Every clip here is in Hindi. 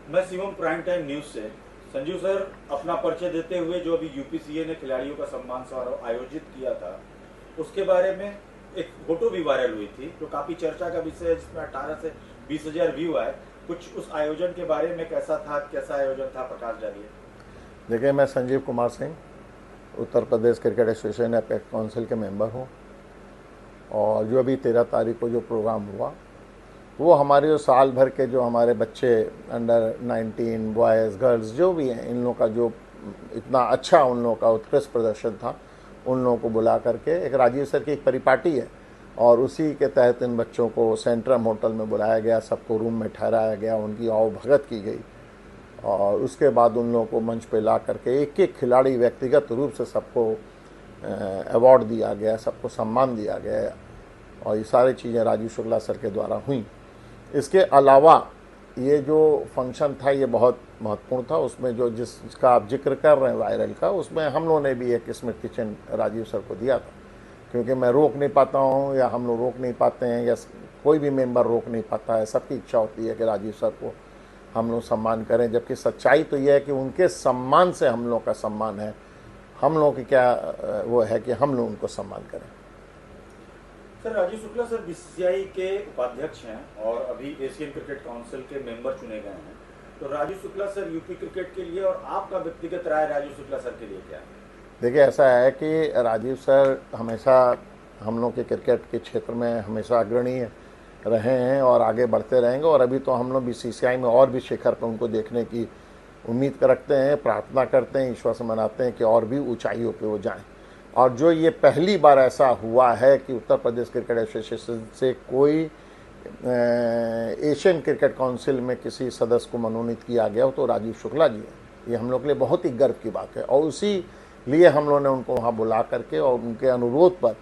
मैं शिवम प्राइम टाइम न्यूज से। संजीव सर, अपना परिचय देते हुए जो अभी यूपीसीए ने खिलाड़ियों का सम्मान समारोह आयोजित किया था, उसके बारे में एक फोटो भी वायरल हुई थी जो काफी चर्चा का विषय है, जिसमें 18 से 20,000 व्यू आए। कुछ उस आयोजन के बारे में कैसा था, कैसा आयोजन था, प्रकाश डालिए। देखिए, मैं Sanjeev Kumar Singh Uttar Pradesh cricket association apex council के मेंबर हूँ। और जो अभी 13 तारीख को जो प्रोग्राम हुआ वो हमारे जो साल भर के जो हमारे बच्चे अंडर 19 बॉयज़ गर्ल्स जो भी हैं, इन लोगों का जो इतना अच्छा उन लोगों का उत्कृष्ट प्रदर्शन था, उन लोगों को बुला करके एक राजीव सर की एक परिपाटी है और उसी के तहत इन बच्चों को सेंट्रम होटल में बुलाया गया, सबको रूम में ठहराया गया, उनकी आवभगत की गई और उसके बाद उन लोगों को मंच पे ला करके एक एक खिलाड़ी व्यक्तिगत रूप से सबको अवार्ड दिया गया, सबको सम्मान दिया गया और ये सारी चीज़ें राजीव शुक्ला सर के द्वारा हुई। इसके अलावा ये जो फंक्शन था ये बहुत महत्वपूर्ण था। उसमें जो जिसका आप जिक्र कर रहे हैं वायरल का, उसमें हम लोगों ने भी एक स्मृति चिन्ह राजीव सर को दिया था, क्योंकि मैं रोक नहीं पाता हूँ या हम लोग रोक नहीं पाते हैं या कोई भी मेंबर रोक नहीं पाता है। सबकी इच्छा होती है कि राजीव सर को हम लोग सम्मान करें, जबकि सच्चाई तो यह है कि उनके सम्मान से हम लोग का सम्मान है। हम लोग की क्या वो है कि हम लोग उनको सम्मान करें। Sir, Rajiv Shukla sir BCCI के उपाध्यक्ष हैं और अभी एशियन क्रिकेट काउंसिल के मेंबर चुने गए हैं। तो Rajiv Shukla sir UP cricket के लिए और आपका व्यक्तिगत राय राजीव शुक्ला सर के लिए क्या है? देखिए, ऐसा है कि राजीव सर हमेशा हम लोग के क्रिकेट के क्षेत्र में हमेशा अग्रणी रहे हैं और आगे बढ़ते रहेंगे। और अभी तो हम लोग बीसीसीआई में और भी शिखर पर उनको देखने की उम्मीद रखते हैं, प्रार्थना करते हैं, ईश्वर से मनाते हैं कि और भी ऊंचाइयों पे वो जाएं। और जो ये पहली बार ऐसा हुआ है कि उत्तर प्रदेश क्रिकेट एसोसिएशन से कोई एशियन क्रिकेट काउंसिल में किसी सदस्य को मनोनीत किया गया हो तो राजीव शुक्ला जी हैं। ये हम लोग के लिए बहुत ही गर्व की बात है और उसी लिए हम लोगों ने उनको वहाँ बुला करके और उनके अनुरोध पर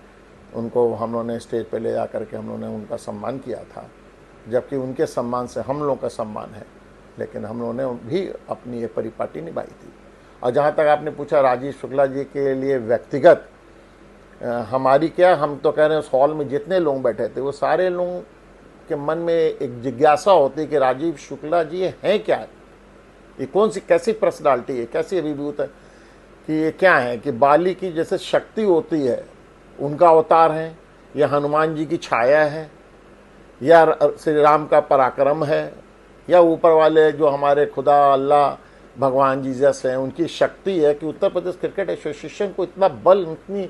उनको हम लोगों ने स्टेज पे ले जा करके हम लोगों ने उनका सम्मान किया था, जबकि उनके सम्मान से हम लोगों का सम्मान है, लेकिन हम लोगों ने भी अपनी ये परिपाटी निभाई थी। और जहाँ तक आपने पूछा राजीव शुक्ला जी के लिए व्यक्तिगत हमारी क्या, हम तो कह रहे हैं उस हॉल में जितने लोग बैठे थे वो सारे लोगों के मन में एक जिज्ञासा होती कि राजीव शुक्ला जी हैं क्या, ये कौन सी कैसी पर्सनालिटी है, कैसी अभिभूत है, कि ये क्या है, कि बाली की जैसे शक्ति होती है उनका अवतार है, या हनुमान जी की छाया है, या श्री राम का पराक्रम है, या ऊपर वाले जो हमारे खुदा अल्लाह भगवान जीसस हैं उनकी शक्ति है कि उत्तर प्रदेश क्रिकेट एसोसिएशन को इतना बल, इतनी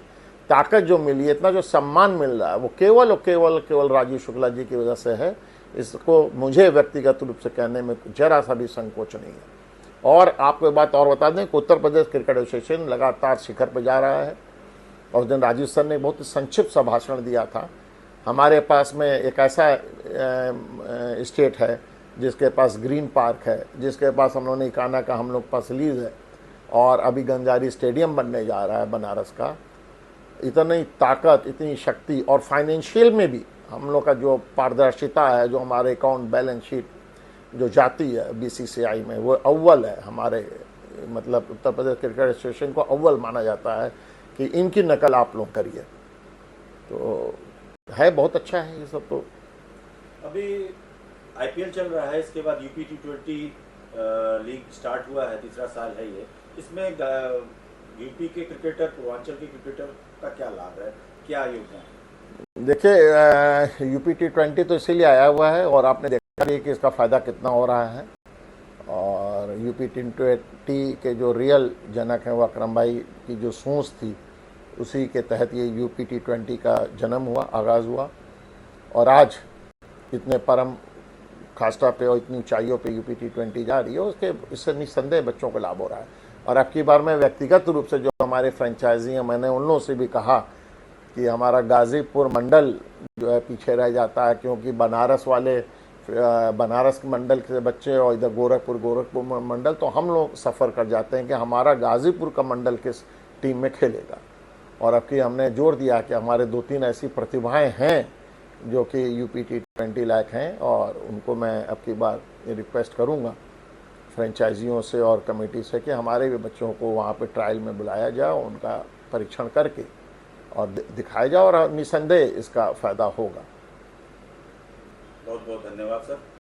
ताकत जो मिली है, इतना जो सम्मान मिल रहा है, वो केवल और केवल केवल राजीव शुक्ला जी की वजह से है। इसको मुझे व्यक्तिगत रूप से कहने में जरा सा भी संकोच नहीं है। और आपको एक बात और बता दें कि उत्तर प्रदेश क्रिकेट एसोसिएशन लगातार शिखर पर जा रहा है। और उस दिन राजीव सर ने बहुत ही संक्षिप्त सा भाषण दिया था। हमारे पास में एक ऐसा स्टेट है जिसके पास ग्रीन पार्क है, जिसके पास हम लोगों ने इकाना का हम लोग पास लीज है और अभी गंजारी स्टेडियम बनने जा रहा है बनारस का। इतनी ताकत, इतनी शक्ति और फाइनेंशियल में भी हम लोग का जो पारदर्शिता है, जो हमारे अकाउंट बैलेंस शीट जो जाती है बीसीसीआई में, वो अव्वल है। हमारे मतलब उत्तर प्रदेश क्रिकेट एसोसिएशन को अव्वल माना जाता है कि इनकी नकल आप लोग करिए। तो है, बहुत अच्छा है ये सब। तो अभी आईपीएल चल रहा है, इसके बाद यूपी T20 लीग स्टार्ट हुआ है, तीसरा साल है ये। इसमें यूपी के क्रिकेटर, पूर्वांचल के क्रिकेटर का क्या लाभ है, क्या योगदान? देखिए, यूपी T20 तो इसीलिए आया हुआ है और आपने देखा भी कि इसका फ़ायदा कितना हो रहा है। और यूपी T20 के जो रियल जनक हैं वो अकरम भाई की जो सोच थी, उसी के तहत ये यूपी T20 का जन्म हुआ, आगाज़ हुआ और आज इतने परम खास्ता पे और इतनी ऊंचाइयों पे यूपी T20 जा रही है। उसके इससे निस्संदेह बच्चों को लाभ हो रहा है। और अब की बार मैं व्यक्तिगत रूप से जो हमारे फ्रेंचाइजी हैं, मैंने उन लोगों से भी कहा कि हमारा गाज़ीपुर मंडल जो है पीछे रह जाता है, क्योंकि बनारस वाले बनारस के मंडल के बच्चे और इधर गोरखपुर मंडल, तो हम लोग सफ़र कर जाते हैं कि हमारा गाज़ीपुर का मंडल किस टीम में खेलेगा। और अब की हमने जोर दिया कि हमारे 2-3 ऐसी प्रतिभाएं हैं जो कि यूपी T20 लायक हैं और उनको मैं अब की बार ये रिक्वेस्ट करूंगा फ्रेंचाइजियों से और कमेटी से कि हमारे भी बच्चों को वहाँ पे ट्रायल में बुलाया जाए, उनका परीक्षण करके और दिखाया जाए और निसंदेह इसका फ़ायदा होगा। बहुत बहुत धन्यवाद सर।